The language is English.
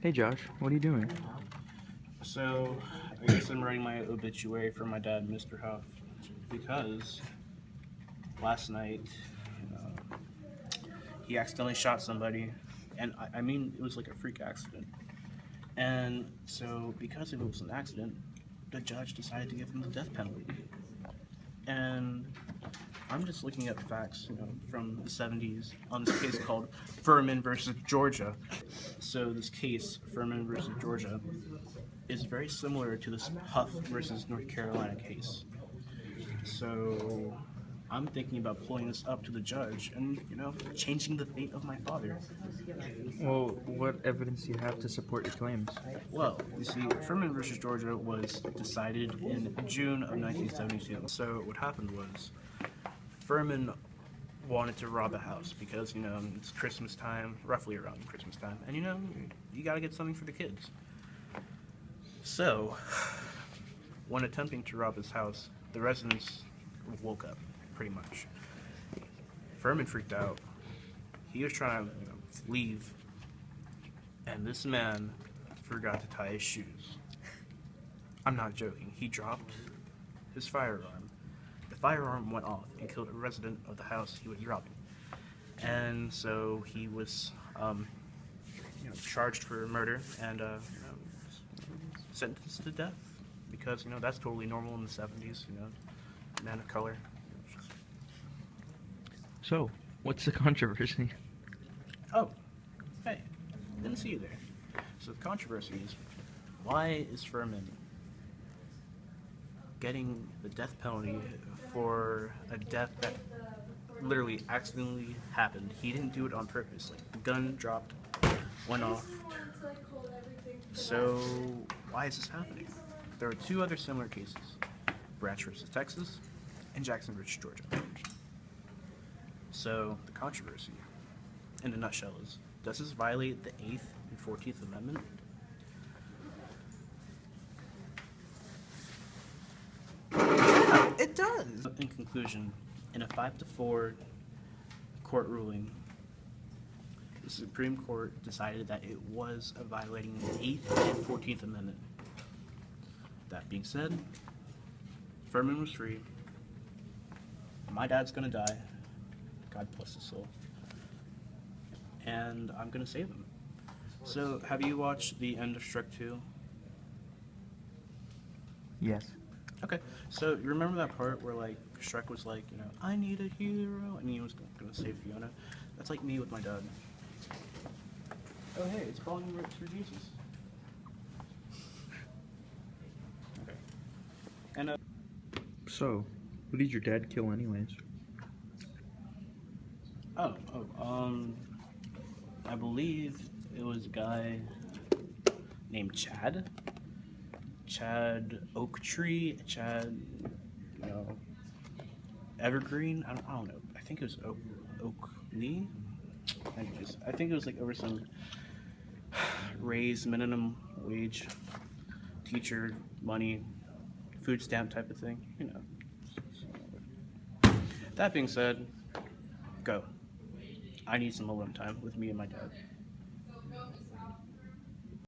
Hey Josh, what are you doing? So, I guess I'm writing my obituary for my dad, Mr. Huff, because last night he accidentally shot somebody, and I mean, it was like a freak accident. And so, because it was an accident, the judge decided to give him the death penalty. And I'm just looking at facts, from the 70s on this case called Furman versus Georgia. So, this case, Furman versus Georgia, is very similar to this Huff versus North Carolina case. So I'm thinking about pulling this up to the judge and, changing the fate of my father. Well, what evidence do you have to support your claims? Well, you see, Furman versus Georgia was decided in June of 1972. So what happened was Furman wanted to rob a house because, it's Christmas time, roughly around Christmas time, and, you gotta get something for the kids. So, when attempting to rob his house, the residents woke up, pretty much. Furman freaked out. He was trying to leave, and this man forgot to tie his shoes. I'm not joking. He dropped his firearm. The firearm went off and killed a resident of the house he was robbing. And so he was, charged for murder and sentenced to death because that's totally normal in the 70s. Man of color. So, what's the controversy? Oh, hey, didn't see you there. So the controversy is, why is Furman getting the death penalty for a death that literally accidentally happened? He didn't do it on purpose. Like, the gun dropped, went off. So why is this happening? There are two other similar cases: Branch versus Texas and Jackson versus Georgia. So the controversy, in a nutshell, is: does this violate the 8th and 14th Amendment? Yeah, it does! In conclusion, in a 5-4 court ruling, the Supreme Court decided that it was violating the 8th and 14th Amendment. That being said, Furman was free. My dad's gonna die. God bless his soul. And I'm gonna save him. So, have you watched the end of Shrek 2? Yes. Okay, so you remember that part where, Shrek was like, I need a hero, and he was gonna save Fiona? That's like me with my dad. Oh, hey, it's BongRipz4Jesus. Okay. And, So, who did your dad kill anyways? I believe it was a guy named Chad. Chad Oaktree, Chad, Evergreen. I don't know. I think it was Oakley. Anyways, I think it was over some raise minimum wage, teacher money, food stamp type of thing. That being said, go. I need some alone time with me and my dad.